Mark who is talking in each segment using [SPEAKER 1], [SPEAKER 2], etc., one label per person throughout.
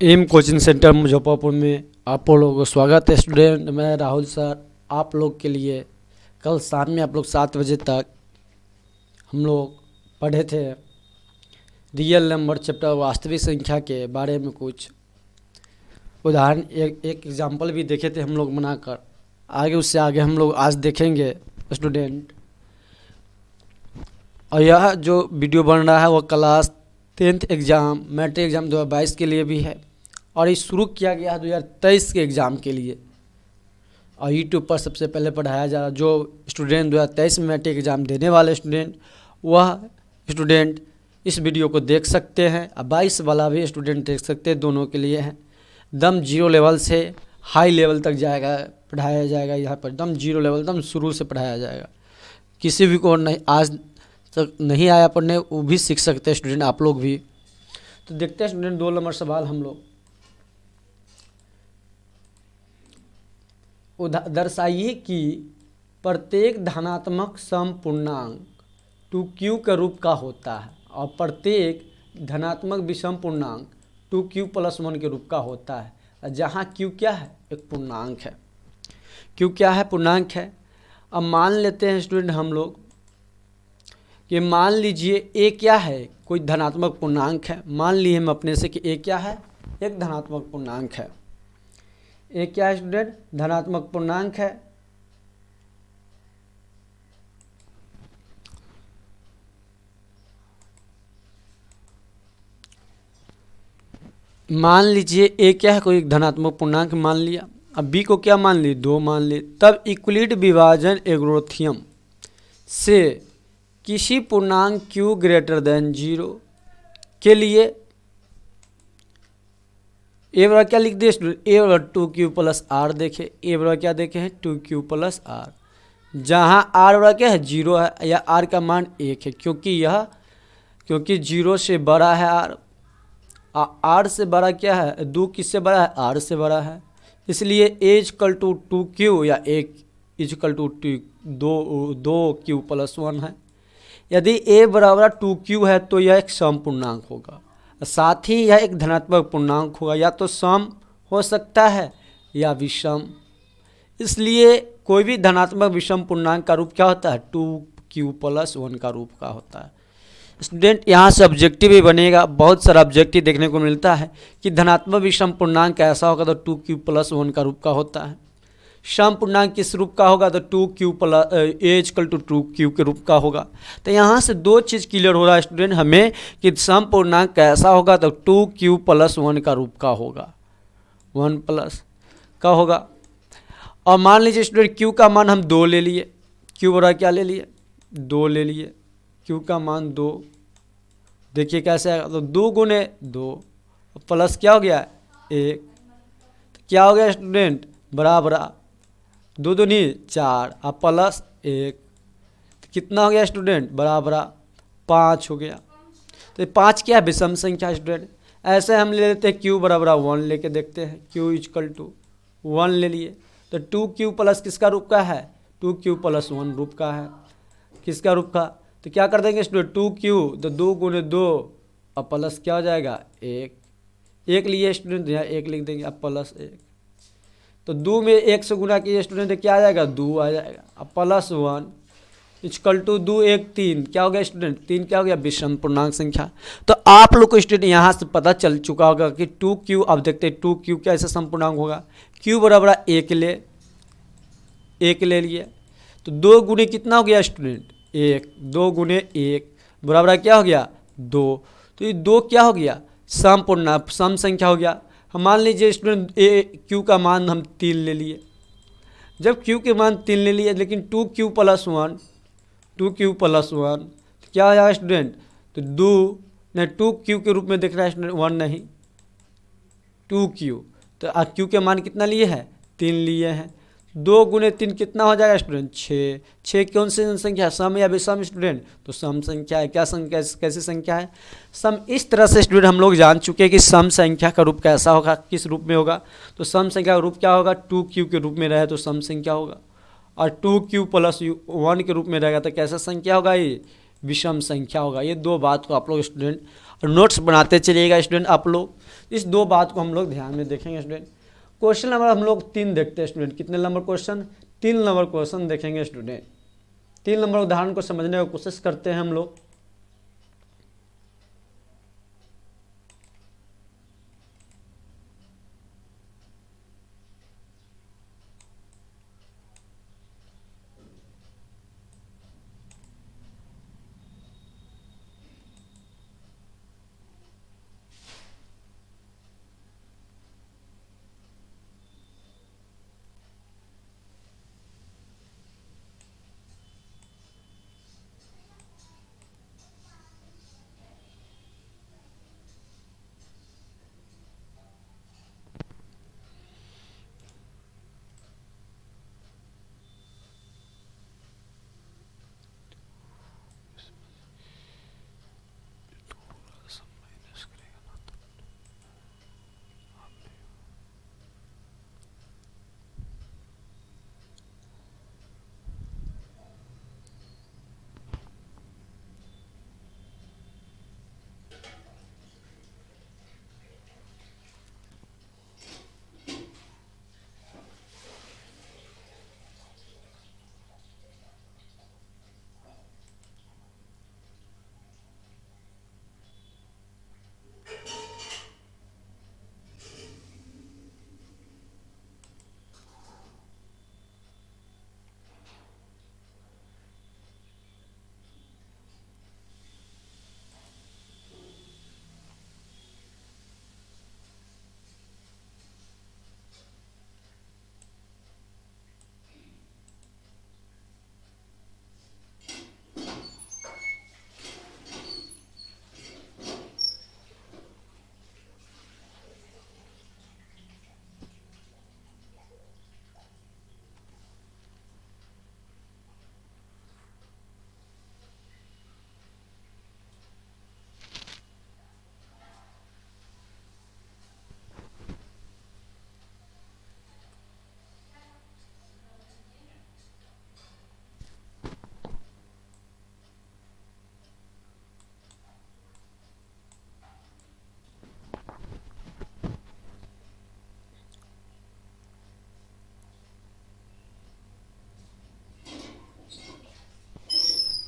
[SPEAKER 1] M coaching centre Muzaffarpur में आप लोगों को स्वागत है। स्टूडेंट, मैं राहुल सर आप लोग के लिए कल शाम में आप लोग 7 बजे तक हम लोग पढ़े थे रियल नंबर चैप्टर वास्तविक संख्या के बारे में। कुछ उदाहरण एक एग्जाम्पल भी देखे थे हम लोग बनाकर। आगे उससे आगे हम लोग आज देखेंगे स्टूडेंट। और यह जो वीडियो बन रहा है वह class 10th exam matric exam 2022 के लिए भी है, और ये शुरू किया गया है 2023 के एग्ज़ाम के लिए। और यूट्यूब पर सबसे पहले पढ़ाया जा रहा जो स्टूडेंट 2023 में मैट्रिक एग्ज़ाम देने वाले स्टूडेंट, वह स्टूडेंट इस वीडियो को देख सकते हैं। और 22 वाला भी स्टूडेंट देख सकते हैं, दोनों के लिए है। दम 0 लेवल से हाई लेवल तक जाएगा, पढ़ाया जाएगा। यहाँ पर दम 0 लेवल दम शुरू से पढ़ाया जाएगा। किसी भी को नहीं आज तक नहीं आया पढ़ने, वो भी सीख सकते हैं स्टूडेंट, आप लोग भी। तो देखते हैं स्टूडेंट 2 नंबर सवाल हम लोग। दर्शाइए कि प्रत्येक धनात्मक सम पूर्णांक 2q के रूप का होता है और प्रत्येक धनात्मक विषम पूर्णांक 2q + 1 के रूप का होता है। जहाँ q क्या है? एक पूर्णांक है। q क्या है? पूर्णांक है। अब मान लेते हैं स्टूडेंट हम लोग कि मान लीजिए a क्या है? कोई धनात्मक पूर्णांक है। मान लिए हम अपने से कि a क्या है? एक धनात्मक पूर्णांक है। a क्या है स्टूडेंट? धनात्मक पूर्णांक है। मान लीजिए a क्या है? कोई एक धनात्मक पूर्णांक मान लिया। अब b को क्या मान ली? 2 मान ली। तब यूक्लिड विभाजन एल्गोरिथम से किसी पूर्णांक q > 0 के लिए a बराबर क्या लिख दिए स्टूडेंट? a बराबर 2q + r देखे। a बराबर क्या देखे हैं? 2q + r। जहाँ r बराबर क्या है? 0 है या r का मान 1 है, क्योंकि 0 से बड़ा है r से बड़ा क्या है? 2 किससे बड़ा है? r से बड़ा है। इसलिए a = 2q या 1 = 2q + 1 है। यदि a बराबर 2q है तो यह एक सम पूर्णांक होगा। साथ ही यह एक धनात्मक पूर्णांक होगा। या तो सम हो सकता है या विषम। इसलिए कोई भी धनात्मक विषम पूर्णांक का रूप क्या होता है? 2q + 1 का रूप का होता है। स्टूडेंट यहाँ से ऑब्जेक्टिव भी बनेगा। बहुत सारा ऑब्जेक्टिव देखने को मिलता है कि धनात्मक विषम पूर्णांक कैसा होगा, तो 2q + 1 का रूप का होता है। सम पूर्णांक किस रूप का होगा? तो 2q + a = 2q के रूप का होगा। तो यहाँ से 2 चीज़ क्लियर हो रहा है स्टूडेंट हमें कि सम पूर्णांक कैसा होगा, तो 2q + 1 का रूप का होगा। 1 प्लस का होगा। और मान लीजिए स्टूडेंट q का मान हम 2 ले लिए। q बराबर क्या ले लिए? 2 ले लिए। q का मान 2। देखिए कैसे आएगा, तो 2 × 2 प्लस क्या हो गया? 1। क्या हो गया स्टूडेंट? बराबर 2 दूनी 4 और प्लस 1, तो कितना हो गया स्टूडेंट? बराबर 5 हो गया। तो 5 क्या है? विषम संख्या स्टूडेंट। ऐसे हम ले लेते हैं q बराबर 1 लेके देखते हैं। q = 1 ले लिए, तो 2q + किसका रूप का है? 2q + 1 रूप का है। किसका रूप का? तो क्या कर देंगे स्टूडेंट? 2q तो 2 × 2 और प्लस क्या हो जाएगा? 1 लिए स्टूडेंट, यहाँ 1 लिख देंगे अब प्लस 1। तो 2 में 1 से गुना किए स्टूडेंट, क्या आ जाएगा? 2 आ जाएगा। अब +1 = 2 1 3 क्या हो गया स्टूडेंट? 3 क्या हो गया? विषम पूर्णांक संख्या। तो आप लोग को स्टूडेंट यहाँ से पता चल चुका होगा कि 2q, अब देखते हैं 2q कैसे सम पूर्णांक होगा। q बराबर 1 ले लिए, तो 2 गुने कितना हो गया स्टूडेंट? 1। 2 × 1 बराबर क्या हो गया? 2। तो ये 2 क्या हो गया? सम पूर्णांक, सम संख्या हो गया। हम मान लीजिए स्टूडेंट q का मान हम 3 ले लिए। जब q के मान 3 ले लिए, लेकिन 2q + 1 तो क्या आया स्टूडेंट? तो 2q के रूप में दिख रहा है स्टूडेंट, 1 नहीं 2q। तो q के मान कितना लिए हैं? 3 लिए हैं। 2 × 3 कितना हो जाएगा स्टूडेंट? 6। 6 कौन सी संख्या? सम या विषम स्टूडेंट? तो सम संख्या है। क्या संख्या? कैसी संख्या है? सम। इस तरह से स्टूडेंट हम लोग जान चुके हैं कि सम संख्या का रूप कैसा होगा, किस रूप में होगा। तो सम संख्या का रूप क्या होगा? 2q के रूप में रहे तो सम संख्या होगा, और 2q + 1 के रूप में रहेगा तो कैसा संख्या होगा? ये विषम संख्या होगा। ये दो बात को आप लोग स्टूडेंट नोट्स बनाते चलिएगा स्टूडेंट। आप लोग इस दो बात को हम लोग ध्यान में देखेंगे स्टूडेंट। क्वेश्चन नंबर हम लोग 3 देखते हैं स्टूडेंट। कितने नंबर क्वेश्चन? 3 नंबर क्वेश्चन देखेंगे स्टूडेंट। 3 नंबर उदाहरण को समझने की कोशिश करते हैं हम लोग।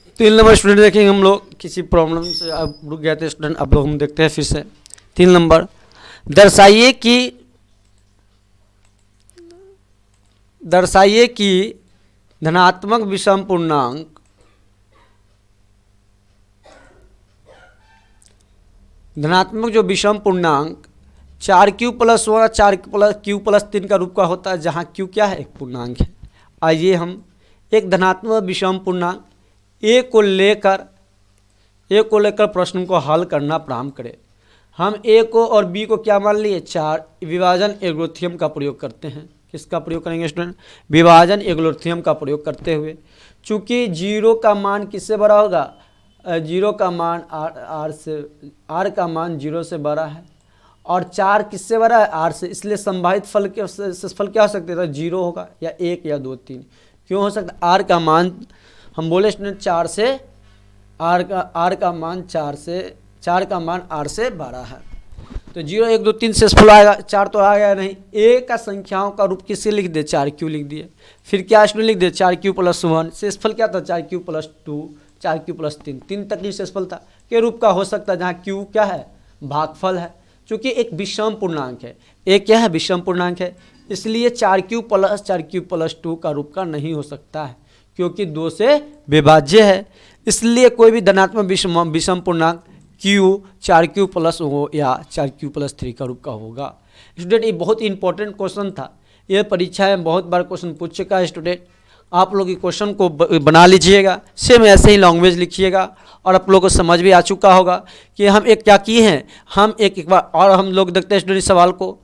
[SPEAKER 1] तो 3 नंबर स्टूडेंट देखेंगे हम लोग। किसी प्रॉब्लम से अब रुक गए थे स्टूडेंट, अब लोग हम देखते हैं फिर से। 3 नंबर, दर्शाइए कि धनात्मक विषम पूर्णांक जो विषम पूर्णांक 4q+1 4q+3 का रूप का होता है, जहाँ q क्या है? एक पूर्णांक है। आइए हम एक धनात्मक विषम पूर्णांक ए को लेकर प्रश्न को हल करना प्रारंभ करें। हम ए को और बी को क्या मान लिए? 4। विभाजन एल्गोरिथ्म का प्रयोग करते हैं। किसका प्रयोग करेंगे स्टूडेंट? विभाजन एल्गोरिथ्म का प्रयोग करते हुए। चूंकि 0 का मान किससे बड़ा होगा? 0 का मान r का मान 0 से बड़ा है और 4 किससे बड़ा है? r से। इसलिए संभावित फल क्या हो सकते थे? 0 होगा या 1 या 2 3। क्यों हो सकता? r का मान हम बोले स्टूडेंट 4 से r का मान 4 का मान r से बड़ा है। तो 0 1 2 3 शेषफल आएगा। 4 तो आ गया नहीं। a का संख्याओं का रूप किससे लिख दे? 4q लिख दिए। फिर क्या स्टूडेंट लिख दे? 4q+1। शेषफल क्या था? 4q+2 4q+3 3 तक ही शेषफल था के रूप का हो सकता है, जहाँ q क्या है? भागफल है। चूंकि एक विषम पूर्णांक है, एक क्या है? विषम पूर्णांक है, इसलिए 4q+2 का रूप का नहीं हो सकता है, क्योंकि 2 से विभाज्य है। इसलिए कोई भी धनात्मक विषम पूर्णांक q 4q+ हो या 4q+3 का रूप का होगा। स्टूडेंट ये बहुत ही इंपॉर्टेंट क्वेश्चन था। यह परीक्षा में बहुत बार क्वेश्चन पूछ चुका है स्टूडेंट। आप लोग ये क्वेश्चन को बना लीजिएगा, सेम ऐसे ही लैंग्वेज लिखिएगा और आप लोगों को समझ भी आ चुका होगा कि हम एक क्या किए हैं। हम एक बार और हम लोग देखते हैं स्टूडेंट सवाल को,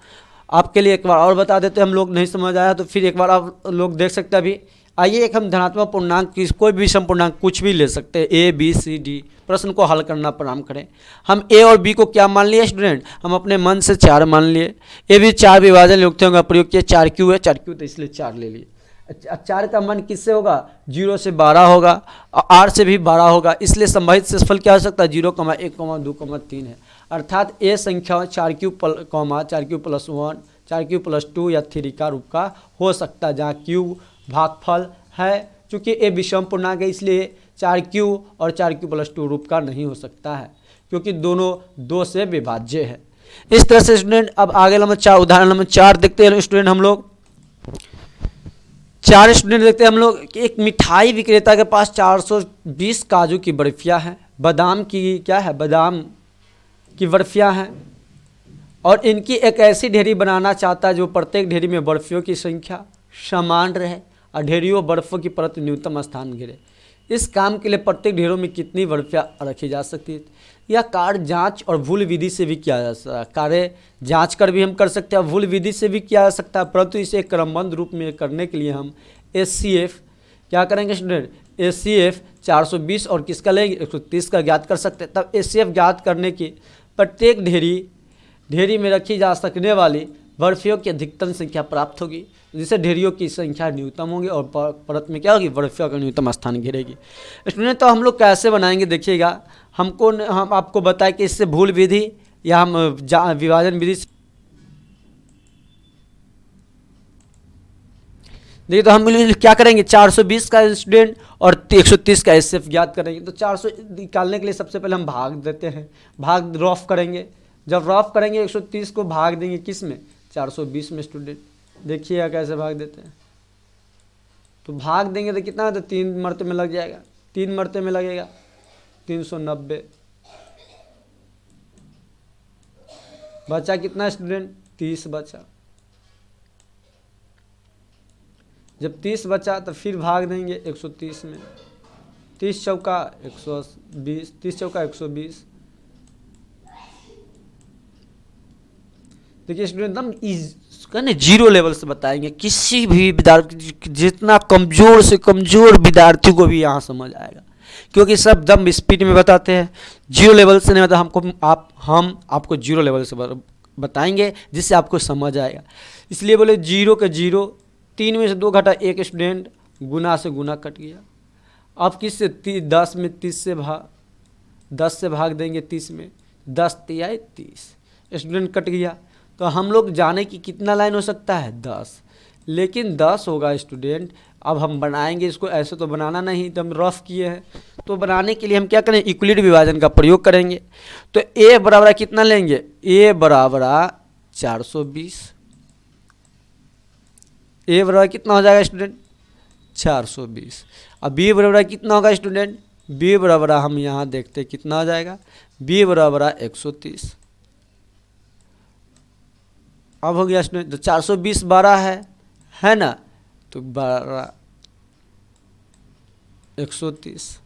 [SPEAKER 1] आपके लिए एक बार और बता देते हैं। हम लोग नहीं समझ आया तो फिर एक बार आप लोग देख सकते हैं। अभी आइए एक हम धनात्मक पूर्णांक की कोई भी विषम पूर्णांक कुछ भी ले सकते हैं, a b c d। प्रश्न को हल करना प्रारंभ करें। हम a और b को क्या मान लिए स्टूडेंट? हम अपने मन से 4 मान लिए। ये भी 4 विभाजन युक्तियों का प्रयोग किया। 4q है, 4q तो इसलिए 4 ले लिए। 4 का मान किससे होगा, 0 से 12 होगा और R से भी 12 होगा, इसलिए संभावित शेषफल क्या हो सकता है, 0, 1, 2, 3 है। अर्थात ये संख्या 4 क्यूब प्लस 1, 4 क्यूब प्लस 2 या 3 का रूप का हो सकता है, जहाँ क्यूब भागफल है। चूँकि ये विषम पूर्णांक है इसलिए 4 क्यूब और 4 क्यूब प्लस 2 रूप का नहीं हो सकता है, क्योंकि दोनों 2 से विभाज्य है। इस तरह से स्टूडेंट अब आगे नंबर 4, उदाहरण नंबर 4 देखते हैं स्टूडेंट। हम लोग 4 स्टूडेंट देखते हैं हम लोग कि एक मिठाई विक्रेता के पास 420 काजू की बर्फियाँ हैं, बादाम की क्या है, बादाम की बर्फियाँ हैं, और इनकी एक ऐसी ढेरी बनाना चाहता है जो प्रत्येक ढेरी में बर्फियों की संख्या समान रहे और ढेरियों बर्फों की परत न्यूनतम स्थान घेरे। इस काम के लिए प्रत्येक ढेरों में कितनी बर्फियाँ रखी जा सकती है। यह कार्य जांच और भूल विधि से भी किया जा सकता है, कार्य जांच कर भी हम कर सकते हैं, भूल विधि से भी किया जा सकता है, परंतु इसे क्रमबद्ध रूप में करने के लिए हम HCF क्या करेंगे स्टूडेंट, HCF 420 और किसका लेंगे, 130 का ज्ञात कर सकते हैं। तब HCF ज्ञात करने की प्रत्येक ढेरी में रखी जा सकने वाली बर्फियों की अधिकतम संख्या प्राप्त होगी, जिससे ढेरियों की संख्या न्यूनतम होगी और परत में क्या होगी, बर्फियों का न्यूनतम स्थान घेरेगी। स्टूडेंट तो हम लोग कैसे बनाएंगे, देखिएगा, हम आपको बताएं कि इससे भूल विधि या हम विभाजन विधि। देखिए तो हम क्या करेंगे, 420 का स्टूडेंट और 130 का HCF ज्ञात करेंगे। तो 400 निकालने के लिए सबसे पहले हम भाग देते हैं, भाग रॉफ करेंगे। जब रॉफ करेंगे 130 को भाग देंगे किस में, 420 में। स्टूडेंट देखिएगा कैसे भाग देते हैं। तो भाग देंगे तो कितना, तो 3 मरते में लग जाएगा, 3 मरते में लगेगा 390। बचा कितना स्टूडेंट, 30 बचा। जब 30 बचा तो फिर भाग देंगे 130 में, 30 चौका 120, 30 चौका 120। देखिए स्टूडेंट एकदम कहने जीरो लेवल से बताएंगे, किसी भी विद्यार्थी, जितना कमज़ोर से कमज़ोर विद्यार्थी को भी यहाँ समझ आएगा, क्योंकि सब दम स्पीड में बताते हैं, जीरो लेवल से नहीं मतलब हम आपको जीरो लेवल से बताएंगे जिससे आपको समझ आएगा। इसलिए बोले 0 के 0, 3 में से 2 घटा 1 स्टूडेंट, गुना से गुना कट गया। अब किससे, 10 में 30 से 10 से भाग देंगे 30 में, 10 तिया 30 स्टूडेंट कट गया। तो हम लोग जाने कि कितना लाइन हो सकता है, 10, लेकिन 10 होगा स्टूडेंट। अब हम बनाएंगे इसको, ऐसे तो बनाना नहीं, तो हम रफ किए हैं। तो बनाने के लिए हम क्या करें, यूक्लिड विभाजन का प्रयोग करेंगे। तो A बराबर कितना लेंगे, A बराबर 420, A बराबर कितना हो जाएगा स्टूडेंट, 420। अब B बराबर कितना होगा स्टूडेंट, B बराबर हम यहाँ देखते हैं कितना हो जाएगा, B बराबर 130। अब हो गया स्टूडेंट, तो 420 12 है ना, तो 12 130,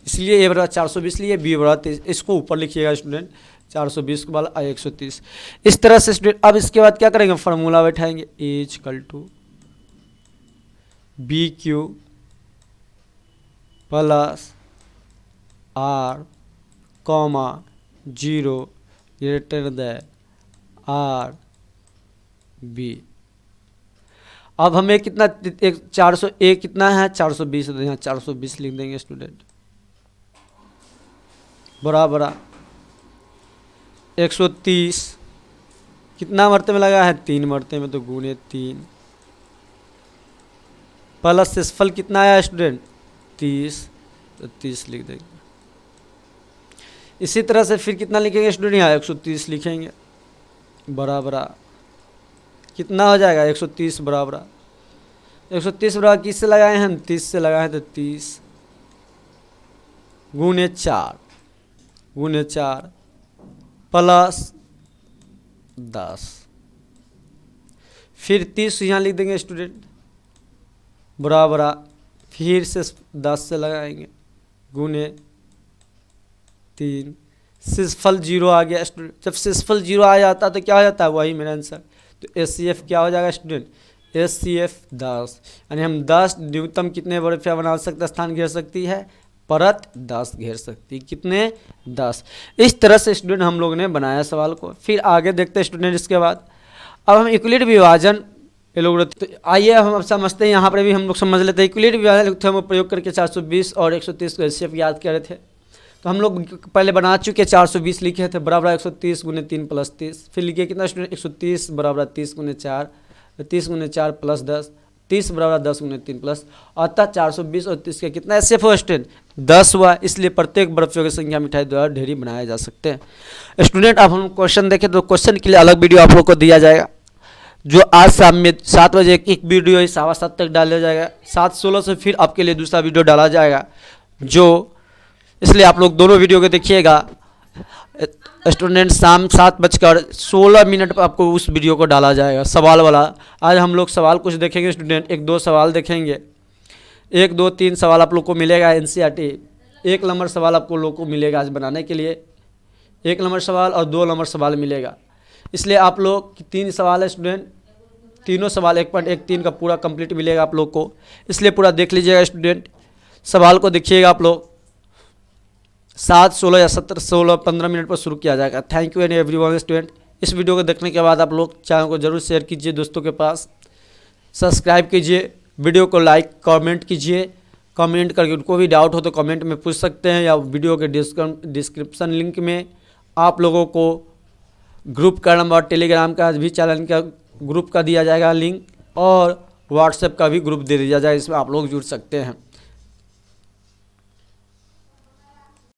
[SPEAKER 1] इसलिए A बराबर 420 लिए, B बराबर 30। इसको ऊपर लिखिएगा स्टूडेंट, 420 के बाद 130। इस तरह से स्टूडेंट अब इसके बाद क्या करेंगे, फार्मूला बैठाएंगे, A = BQ plus R, 0 greater than RB। अब हमें कितना, 400 A कितना है, 420, तो यहाँ 420 लिख देंगे स्टूडेंट, बराबर 130 कितना मरते में लगा है, 3 मरते में, तो गुणे 3 प्लस शेषफल कितना आया स्टूडेंट, 30, तो 30 लिख देंगे। इसी तरह से फिर कितना लिखेंगे स्टूडेंट, यहाँ 130 लिखेंगे, बराबर कितना हो जाएगा, 130 बराबर 130 बराबर किससे लगाए हैं, 30 से लगाए हैं, तो 30 गुणे 4 प्लस 10, फिर 30 यहाँ लिख देंगे स्टूडेंट, बराबर फिर से 10 से लगाएंगे, गुणे 3, शेषफल 0 आ गया स्टूडेंट। जब शेषफल 0 आ जाता है तो क्या हो जाता है, वही मेरा आंसर। तो HCF क्या हो जाएगा स्टूडेंट, HCF 10, यानी हम 10 न्यूनतम कितने बर्फियाँ बना सकते, स्थान घेर सकती है, परत 10 घेर सकती, कितने, 10। इस तरह से स्टूडेंट हम लोग ने बनाया सवाल को। फिर आगे देखते हैं स्टूडेंट, इसके बाद अब हम यूक्लिड विभाजन ये लोग तो आइए हम अब समझते हैं, यहाँ पर भी हम लोग समझ लेते हैं। यूक्लिड थ्योरम का प्रयोग करके 420 और 130 को एचसीएफ याद कर रहे थे। तो हम लोग पहले बना चुके 420 लिखे थे बराबर 130 गुने 3 प्लस 30। फिर लिखे कितना स्टूडेंट 130 बराबर 30 गुने 4, 30 गुने 4 प्लस 10, 30 बराबर 10 गुने 3 प्लस, अतः 420 और 30 का कितना एचसीएफ हुआ स्टूडेंट 10 हुआ। इसलिए प्रत्येक बर्फियों की संख्या मिठाई द्वारा ढेरी बनाए जा सकते हैं। स्टूडेंट अब हम क्वेश्चन देखें तो क्वेश्चन के लिए अलग वीडियो आप लोग को दिया जाएगा, जो आज शाम में 7 बजे एक वीडियो 7:15 तक डाला जाएगा। 7:16 से फिर आपके लिए दूसरा वीडियो डाला जाएगा, जो इसलिए आप लोग दोनों वीडियो को देखिएगा। स्टूडेंट शाम 7:16 पर आपको उस वीडियो को डाला जाएगा सवाल वाला। आज हम लोग सवाल कुछ देखेंगे स्टूडेंट, 1-2 सवाल देखेंगे। 1, 2, 3 सवाल आप लोग को मिलेगा एनसीईआरटी। 1 नंबर सवाल आपको लोग को मिलेगा आज बनाने के लिए, 1 नंबर सवाल और 2 नंबर सवाल मिलेगा। इसलिए आप लोग 3 सवाल है स्टूडेंट, तीनों सवाल 1.13 का पूरा कंप्लीट मिलेगा आप लोग को। इसलिए पूरा देख लीजिएगा स्टूडेंट, सवाल को देखिएगा आप लोग। 7, 16 या 17, 16, 15 मिनट पर शुरू किया जाएगा। Thank you and everyone student. इस वीडियो को देखने के बाद आप लोग चैनल को जरूर शेयर कीजिए दोस्तों के पास, सब्सक्राइब कीजिए, वीडियो को लाइक कमेंट कीजिए। कमेंट करके उनको भी डाउट हो तो कमेंट में पूछ सकते हैं, या वीडियो के डिस्क्रिप्शन लिंक में आप लोगों को ग्रुप का नंबर, टेलीग्राम का भी चैनल का ग्रुप का दिया जाएगा लिंक, और व्हाट्सएप का भी ग्रुप दे दिया जाएगा, इसमें आप लोग जुड़ सकते हैं।